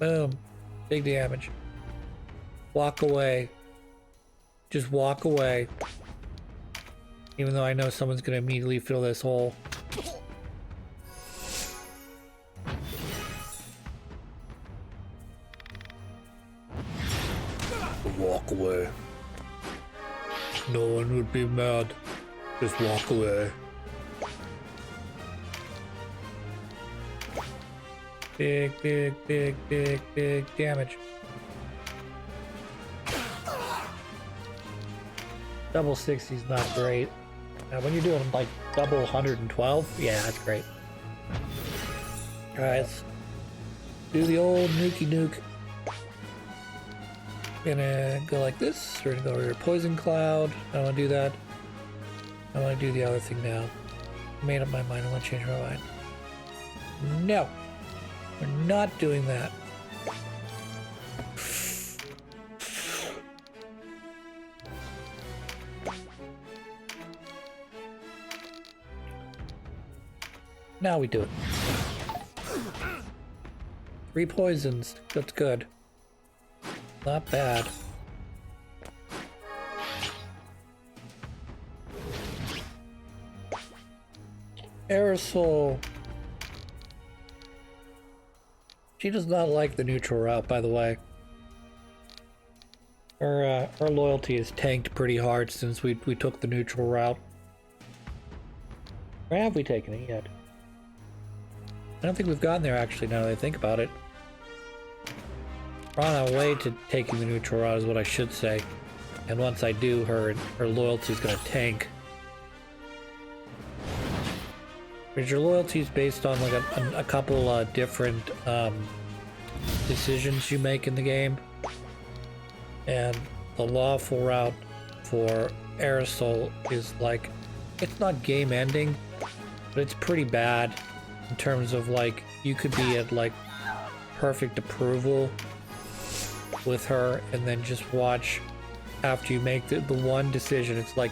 Boom. Big damage. Walk away. Just walk away. Even though I know someone's gonna immediately fill this hole. Walk away. No one would be mad. Just walk away. Big, big, big, big, big damage. Double 60 is not great. When you're doing like double 112, yeah, that's great. Alright, let's do the old nukey nuke. Gonna go like this. We're gonna go over here. Poison cloud. I don't want to do that. I want to do the other thing now. Made up my mind. I want to change my mind. No, we're not doing that. Now we do it. 3 poisons. That's good. Not bad. Aerosol. She does not like the neutral route, by the way. Her loyalty is tanked pretty hard since we took the neutral route. Or have we taken it yet? I don't think we've gotten there actually, now that I think about it. We're on our way to taking the neutral route is what I should say. And once I do, her loyalty is going to tank. Because your loyalty is based on like a couple different decisions you make in the game. And the lawful route for Aerosol is like, it's not game ending, but it's pretty bad in terms of like, you could be at like perfect approval with her and then just watch after you make the one decision. It's like,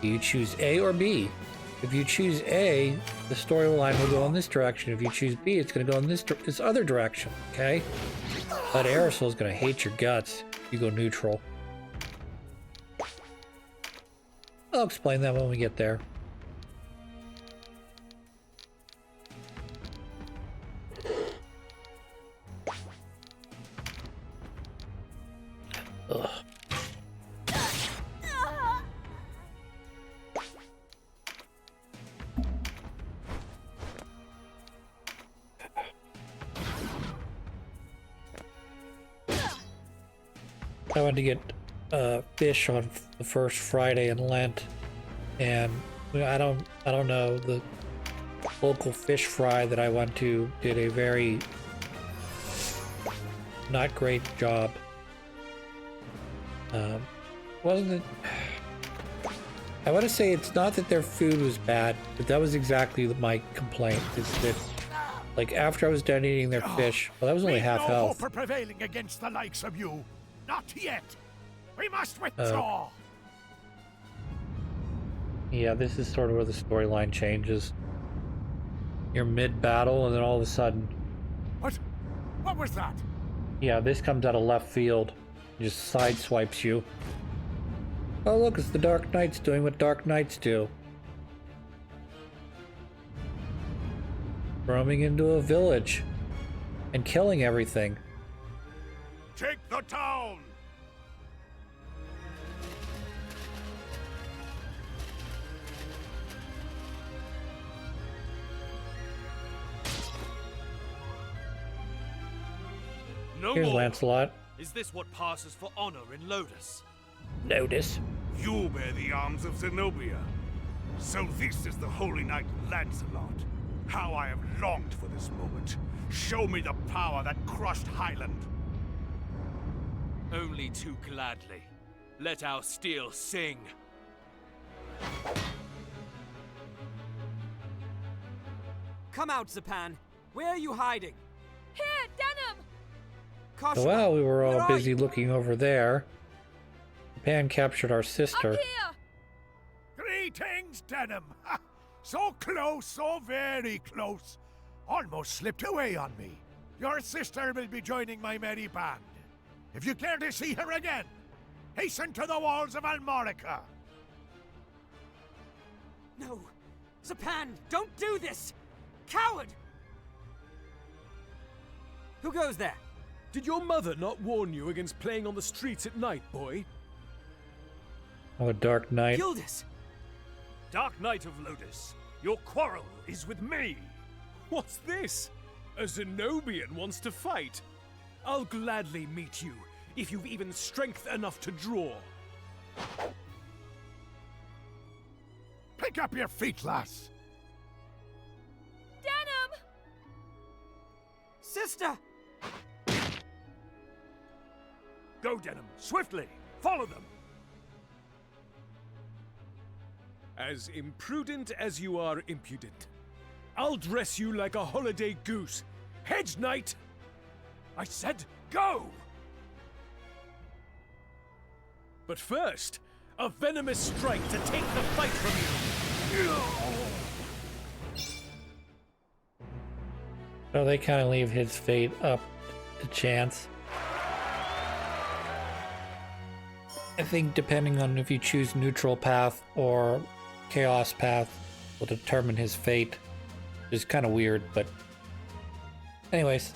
do you choose A or B? If you choose A, the storyline will go in this direction. If you choose B, it's going to go in this other direction, okay? But Aerosol's going to hate your guts if you go neutral. I'll explain that when we get there. Ugh. I went to get fish on the first Friday in Lent, and I don't know, the local fish fry that I went to did a very not great job. Wasn't it? I want to say it's not that their food was bad, but that was exactly my complaint. Is that, like, after I was done eating their fish, well, that was only half health. For prevailing against the likes of you, not yet. We must withdraw. Yeah, this is sort of where the storyline changes. You're mid-battle, and then all of a sudden, What? What was that? yeah, this comes out of left field, just sideswipes you. Oh look, it's the Dark Knights doing what Dark Knights do. Roaming into a village and killing everything. Take the town! No Here's more. Lancelot. Is this what passes for honor in Lodus? Notice. You bear the arms of Zenobia. So this is the Holy Knight Lancelot. How I have longed for this moment. Show me the power that crushed Highland. Only too gladly. Let our steel sing. Come out, Zapan. Where are you hiding? Here, Denim! Caution. So while we were Where all are busy you? looking over there, Pan captured our sister. Up here! Greetings, Denim. So close, so very close. Almost slipped away on me. Your sister will be joining my merry band. If you care to see her again, hasten to the walls of Almorica. No! Zapan, don't do this! Coward! Who goes there? Did your mother not warn you against playing on the streets at night, boy? Oh, Dark Knight. Gildas! Dark Knight of Lodis, your quarrel is with me. What's this? A Zenobian wants to fight. I'll gladly meet you, if you've even strength enough to draw. Pick up your feet, lass. Denim! Sister! Go, Denim, swiftly! Follow them! As imprudent as you are impudent. I'll dress you like a holiday goose. Hedge Knight! I said go! But first, a venomous strike to take the fight from you! So they kind of leave his fate up to chance. I think depending on if you choose neutral path or chaos path will determine his fate. It's kind of weird, but anyways.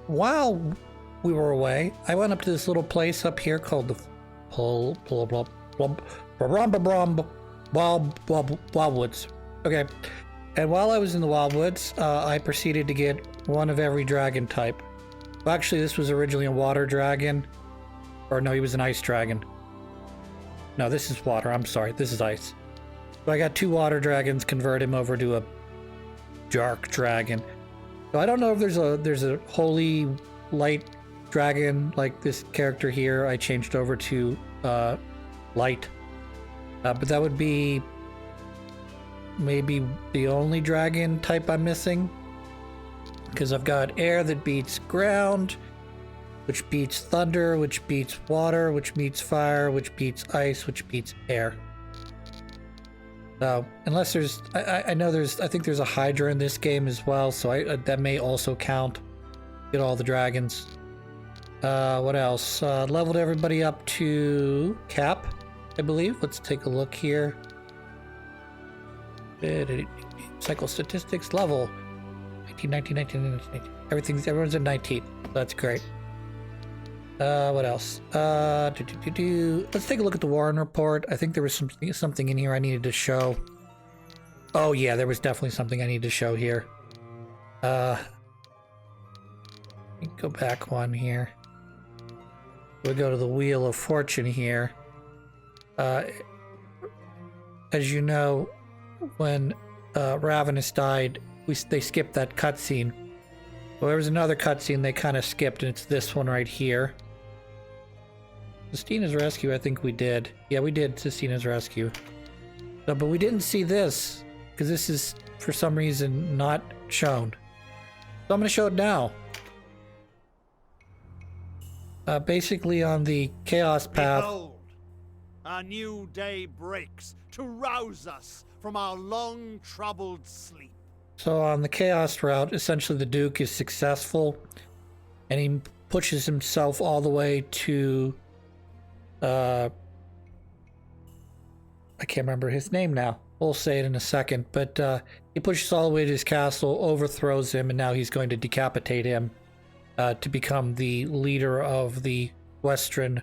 While we were away, I went up to this little place up here called the Wildwoods. Okay, and while I was in the Wildwoods, I proceeded to get one of every dragon type. Well, actually, this was originally a water dragon. Or no, he was an ice dragon. No, this is water. I'm sorry. This is ice. So I got 2 water dragons, convert him over to a dark dragon. So I don't know if there's a holy light dragon like this character here. I changed over to light. But that would be maybe the only dragon type I'm missing. Because I've got air that beats ground, which beats thunder, which beats water, which beats fire, which beats ice, which beats air. So, unless there's, I know there's, I think there's a Hydra in this game as well, so that may also count. Get all the dragons. What else? Leveled everybody up to cap, I believe. Let's take a look here. Cycle statistics, level 19. Everyone's at 19. That's great. What else? Let's take a look at the Warren report. I think there was something in here I needed to show. Oh yeah, there was definitely something I need to show here. Let me go back one here. We'll go to the Wheel of Fortune here. As you know, when Ravenous died, they skipped that cutscene. Well, there was another cutscene they kind of skipped, and it's this one right here. Sistina's Rescue, I think we did. Yeah, we did Sistina's Rescue. No, but we didn't see this, because this is, for some reason, not shown. So I'm going to show it now. Basically on the Chaos Path. Behold, a new day breaks to rouse us from our long troubled sleep. So on the Chaos route, essentially the Duke is successful, and he pushes himself all the way to, I can't remember his name now. We'll say it in a second, but he pushes all the way to his castle, overthrows him, and now he's going to decapitate him to become the leader of the western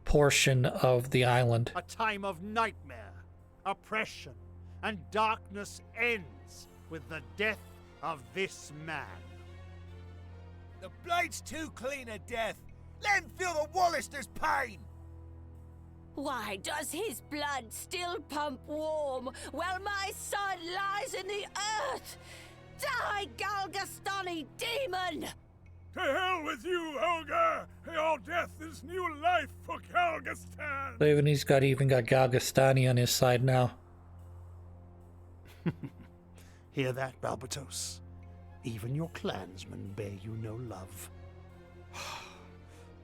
portion of the island. A time of nightmare, oppression, and darkness ends with the death of this man. The blade's too clean a death. Let him feel the Wallister's pain. Why does his blood still pump warm while my son lies in the earth? Die, Galgastani demon! To hell with you, Ogre! Your death is new life for Galgastan! So he's even got Galgastani on his side now. Hear that, Balbatos? Even your clansmen bear you no love.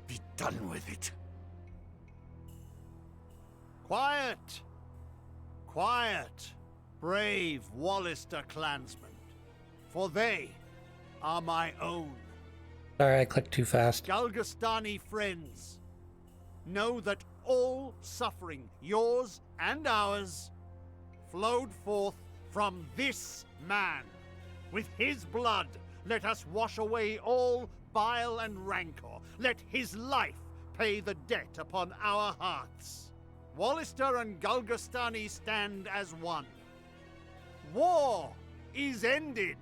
Be done with it. Quiet! Quiet, brave Wallister clansmen, for they are my own. Sorry, I clicked too fast. Galgastani friends, know that all suffering, yours and ours, flowed forth from this man. With his blood, let us wash away all bile and rancor. Let his life pay the debt upon our hearts. Wallister and Galgastani stand as one. War is ended.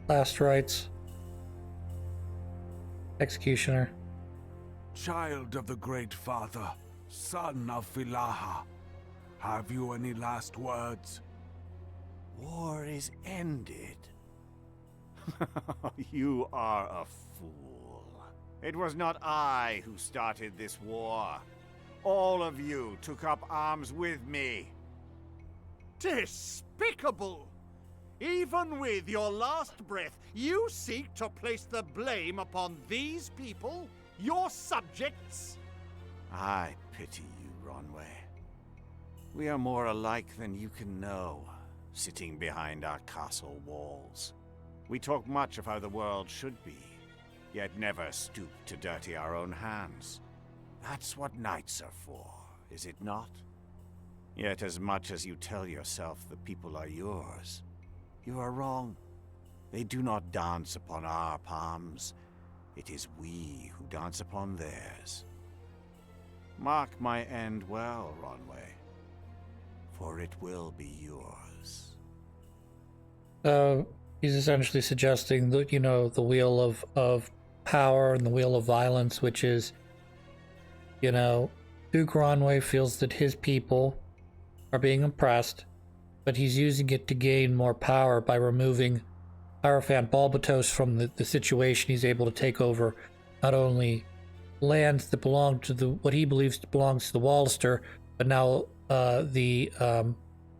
Last rites. Executioner. Child of the Great Father, son of Filaha, have you any last words? War is ended. You are a fool. It was not I who started this war. All of you took up arms with me. Despicable! Even with your last breath, you seek to place the blame upon these people, your subjects? I pity you, Ronway. We are more alike than you can know, sitting behind our castle walls. We talk much of how the world should be, yet never stoop to dirty our own hands. That's what knights are for, is it not? Yet as much as you tell yourself the people are yours, you are wrong. They do not dance upon our palms. It is we who dance upon theirs. Mark my end well, Ronway, for it will be yours. He's essentially suggesting that, the wheel of power and the wheel of violence, which is, Duke Ronway feels that his people are being oppressed, but he's using it to gain more power by removing Hierophant Balbatos from the situation. He's able to take over not only lands that belong to what he believes belongs to the Wallister, but now the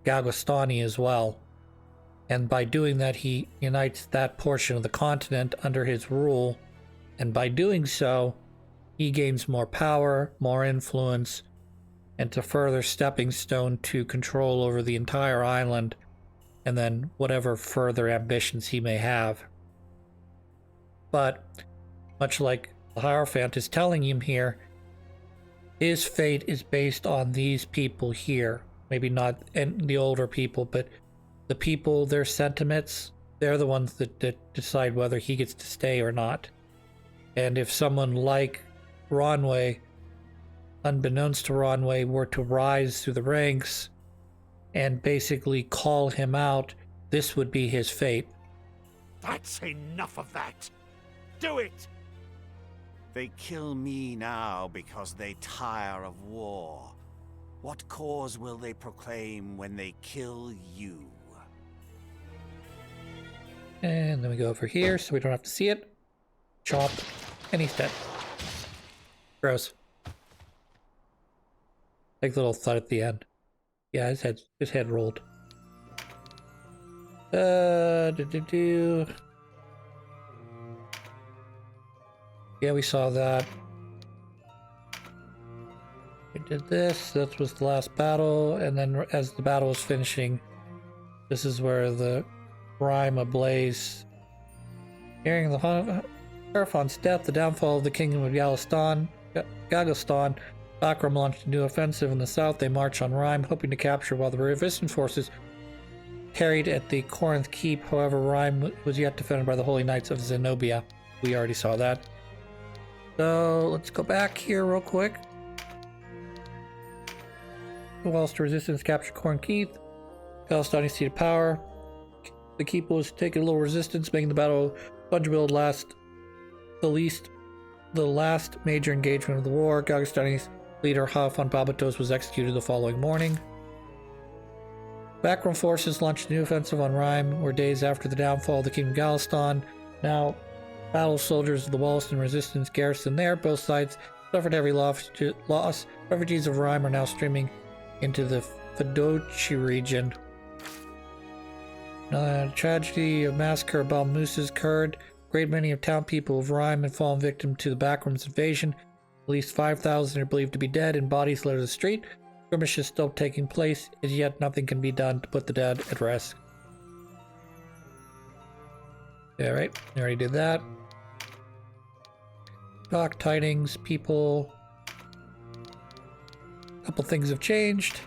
Galgastani as well. And by doing that, he unites that portion of the continent under his rule, and by doing so, he gains more power, more influence, and to further stepping stone to control over the entire island, and then whatever further ambitions he may have. But, much like the Hierophant is telling him here, his fate is based on these people here. Maybe not the older people, but the people, their sentiments, they're the ones that decide whether he gets to stay or not. And if someone like Ronway, unbeknownst to Ronway, were to rise through the ranks and basically call him out, this would be his fate. That's enough of that. Do it! They kill me now because they tire of war. What cause will they proclaim when they kill you? And then we go over here so we don't have to see it. Chop. And he's dead. Gross. Like little thud at the end. Yeah, his head rolled. Yeah, we saw that. We did this. That was the last battle, and then as the battle was finishing, this is where the rhyme ablaze. Hearing the Hierophant's death, the downfall of the kingdom of Gagastan, Bakram launched a new offensive in the south. They marched on Rhyme, hoping to capture, while the resistance forces carried at the Corinth Keep. However, Rhyme was yet defended by the Holy Knights of Zenobia. We already saw that. So let's go back here real quick. The Wallister resistance captured Corinth Keep. Galastani ceded power. The Keep was taking a little resistance, making the battle fungible the last major engagement of the war. Galgastani's leader Hierophant Balbatos was executed the following morning. Backroom forces launched a new offensive on Rhyme, where days after the downfall of the Kingdom of Galastan. Now, battle soldiers of the Walliston resistance garrisoned there. Both sides suffered heavy loss. Refugees of Rhyme are now streaming into the Fedochi region. Tragedy of massacre of Balmusas occurred. great many of town people of Rhyme had fallen victim to the Backrooms invasion. At least 5,000 are believed to be dead and bodies litter the street. Skirmish is still taking place, as yet nothing can be done to put the dead at rest. Yeah, right. I already did that. Dock tidings, people. A couple things have changed.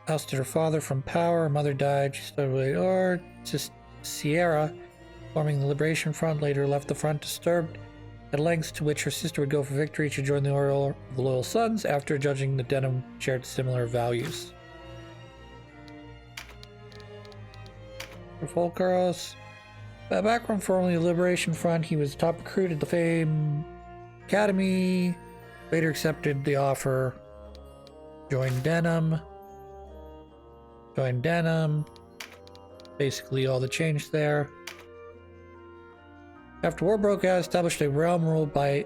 Ousted her father from power. Her mother died. She started with just Sierra, forming the Liberation Front, later left the front disturbed at lengths to which her sister would go for victory. She joined the Order of the Loyal Sons after judging the Denim shared similar values. For Volcaros, background formerly the Liberation Front, he was top recruit at the Fame Academy. Later accepted the offer. Joined Denim. Basically all the change there. After war broke out, established a realm ruled by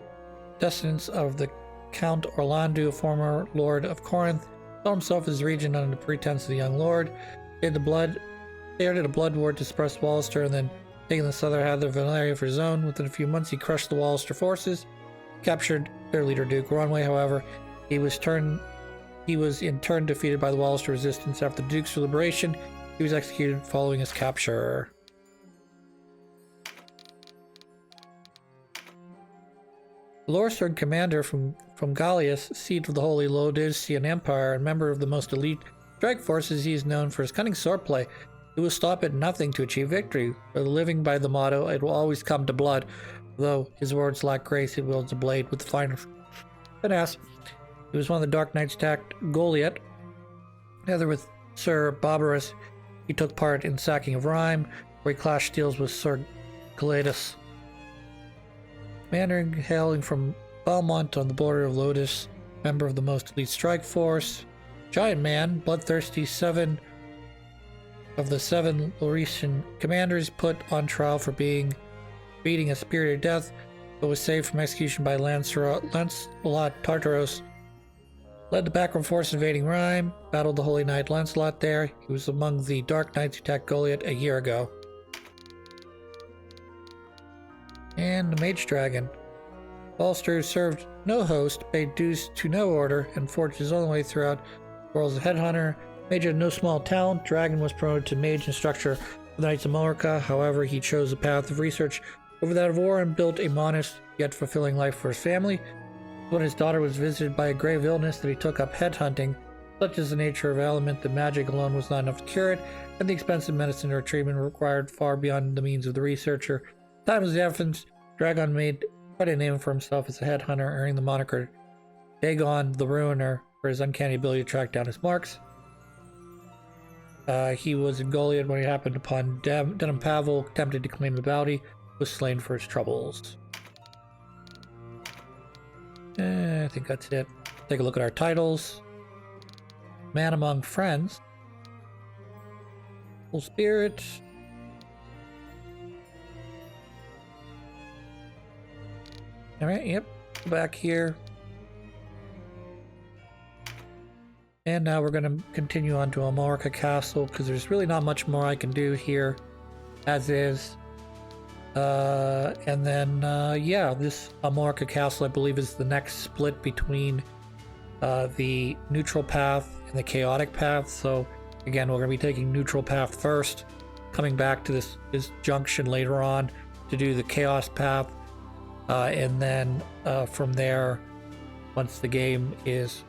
descendants of the Count Orlando, former Lord of Corinth. Saw himself as regent under the pretense of the young lord. Started a blood war to suppress Wallister and then taking the southern half of Valeria for his own. Within a few months, he crushed the Wallister forces, captured their leader Duke Ronway. However, he was in turn defeated by the Wallister resistance. After the Duke's liberation, he was executed following his capture. The Loresburg commander from Gallius, seat of the Holy Laodicean Empire, and member of the most elite strike forces, he is known for his cunning swordplay. He will stop at nothing to achieve victory. For living by the motto, it will always come to blood. Though his words lack grace, he wields a blade with the finer finesse. He was one of the Dark Knights attacked Goliath. Together with Sir Barbarus, he took part in sacking of Rhyme, where he clashed steels with Sir Galatus. Commander hailing from Belmont on the border of Lotus, member of the most elite strike force. Giant man, bloodthirsty, 7 of the 7 Laurentian commanders put on trial for beating a spirited death, but was saved from execution by Lancelot Tartaros. Led the background force invading Rhyme, battled the Holy Knight Lancelot there. He was among the Dark Knights who attacked Goliath a year ago. And the Mage Dragon. Wallister served no host, paid dues to no order, and forged his own way throughout the world as a headhunter. Mage had no small talent. Dragon was promoted to Mage Instructor of the Knights of Malorca. However, he chose the path of research over that of war and built a modest yet fulfilling life for his family. When his daughter was visited by a grave illness, that he took up headhunting. Such is the nature of ailment that magic alone was not enough to cure it, and the expensive medicine or treatment required far beyond the means of the researcher. Time of his infants, Dragon made quite a name for himself as a headhunter, earning the moniker Dagon the Ruiner for his uncanny ability to track down his marks. He was in Goliath when he happened upon Denim Pavel, attempted to claim the bounty, was slain for his troubles. I think that's it. Take a look at our titles. Man Among Friends. Full Spirit. Alright, yep. Go back here. And now we're going to continue on to Amalrica Castle, because there's really not much more I can do here as is. And then, yeah, this Amalrica Castle, I believe, is the next split between the neutral path and the chaotic path. So, again, we're going to be taking neutral path first, coming back to this junction later on to do the chaos path. And then from there, once the game is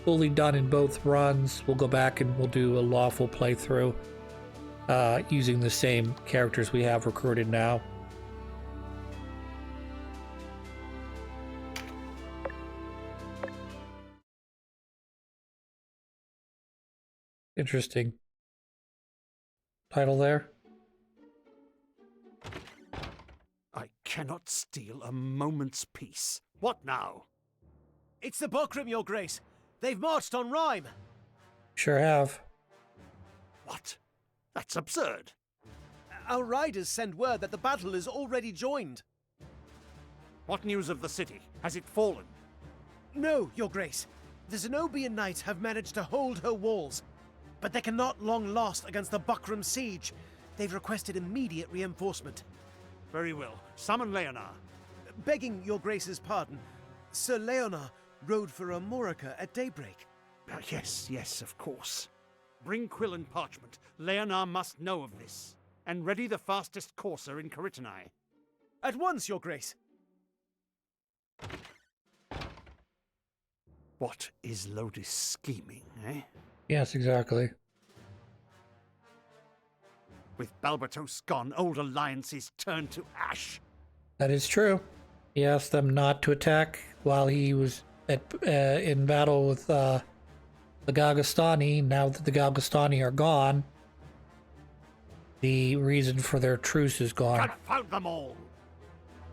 fully done in both runs, we'll go back and we'll do a lawful playthrough using the same characters we have recruited now. Interesting title there. I cannot steal a moment's peace. What now? It's the Buckram, Your Grace. They've marched on Rhyme. Sure have. What? That's absurd. Our riders send word that the battle is already joined. What news of the city? Has it fallen? No, Your Grace. The Zenobian knights have managed to hold her walls. but they cannot long last against the Buckram siege. They've requested immediate reinforcement. Very well. Summon Leonar. Begging your grace's pardon, Sir Leonar rode for Amorica at daybreak. Yes, of course. Bring quill and parchment. Leonar must know of this. And ready the fastest courser in Caritani. At once, your grace. What is Lotus scheming, eh? Yes, exactly. With Balbatos gone, old alliances turn to ash. That is true. He asked them not to attack while he was in battle with the Galgastani. Now that the Galgastani are gone, the reason for their truce is gone. Confound them all!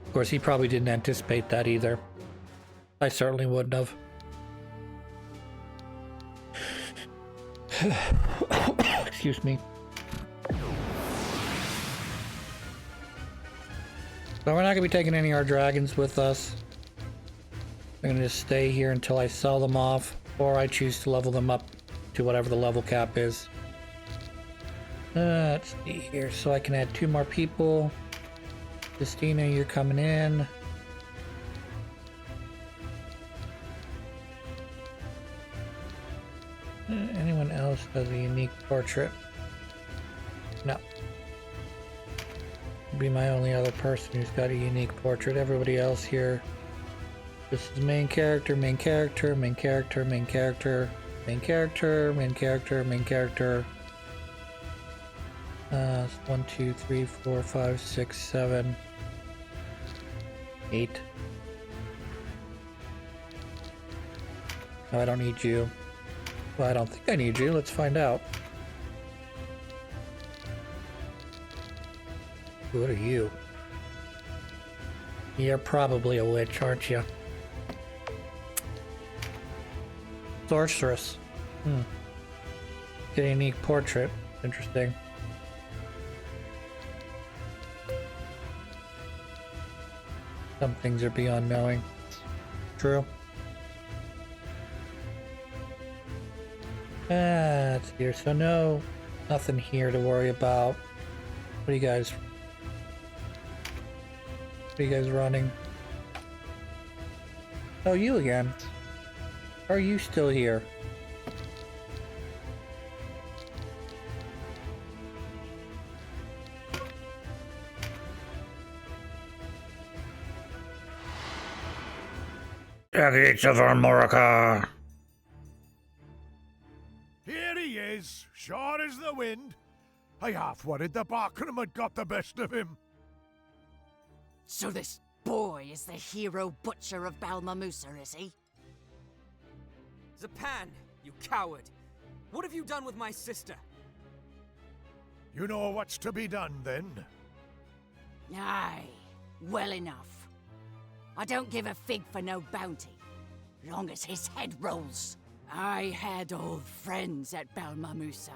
Of course, he probably didn't anticipate that either. I certainly wouldn't have. Excuse me. So we're not going to be taking any of our dragons with us. I'm going to just stay here until I sell them off, or I choose to level them up to whatever the level cap is. Let's see here, so I can add 2 more people. Justina, you're coming in. Anyone else has a unique portrait? No. Be my only other person who's got a unique portrait. Everybody else here. This is main character, main character, main character, main character, main character, main character, main character. 1, 2, 3, 4, 5, 6, 7, 8. No, I don't need you. Well, I don't think I need you. Let's find out. What are you? You're probably a witch, aren't you? Sorceress. Get a unique portrait. Interesting. Some things are beyond knowing. True. That's here. So no, nothing here to worry about. What are you guys? What are you guys running? Oh, you again. Are you still here? The gates of Amorica. Here he is, sure as the wind. I half worried the Barkram had got the best of him. So this boy is the hero butcher of Balmamusa, is he? Zapan, you coward! What have you done with my sister? You know what's to be done, then? Aye, well enough. I don't give a fig for no bounty, long as his head rolls. I had old friends at Balmamusa.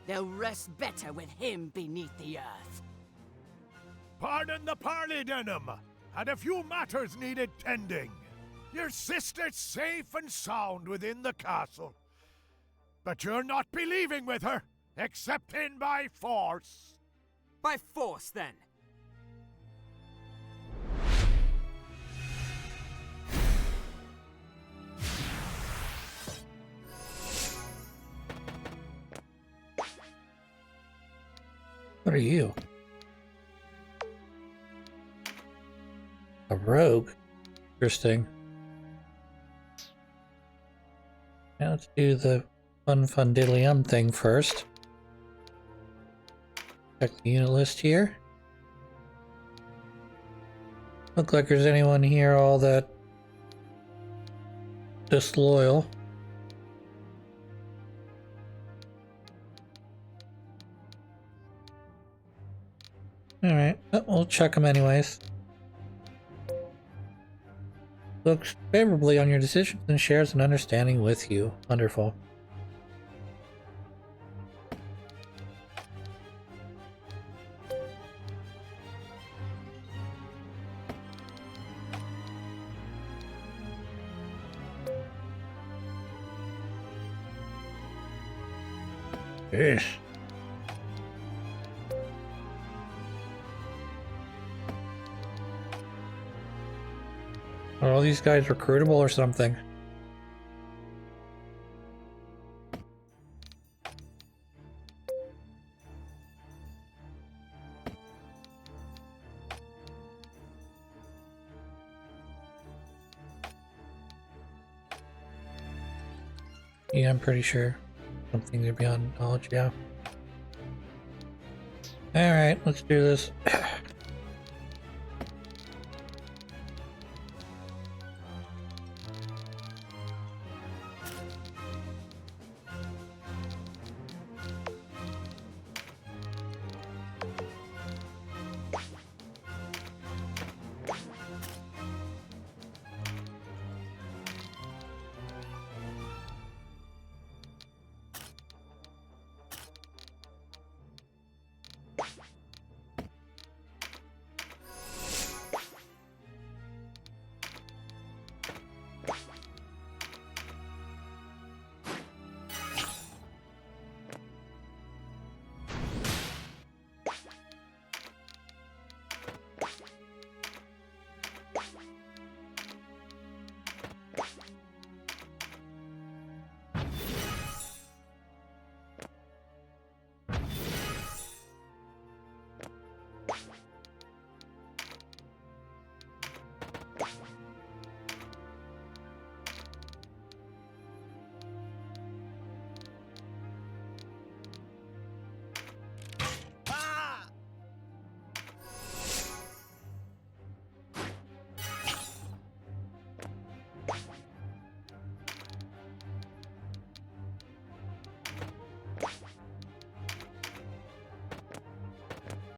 They'll rest better with him beneath the earth. Pardon the parley, Denham. Had a few matters needed tending. Your sister's safe and sound within the castle. But you're not be leaving with her, except in by force. By force, then. What are you? A rogue? Interesting. Now let's do the fun diddly thing first. Check the unit list here. Look like there's anyone here all that disloyal. Alright, we'll check them anyways. Looks favorably on your decisions and shares an understanding with you. Wonderful. Jeez. Are all these guys recruitable or something? Yeah, I'm pretty sure. Something beyond knowledge, yeah. Alright, let's do this.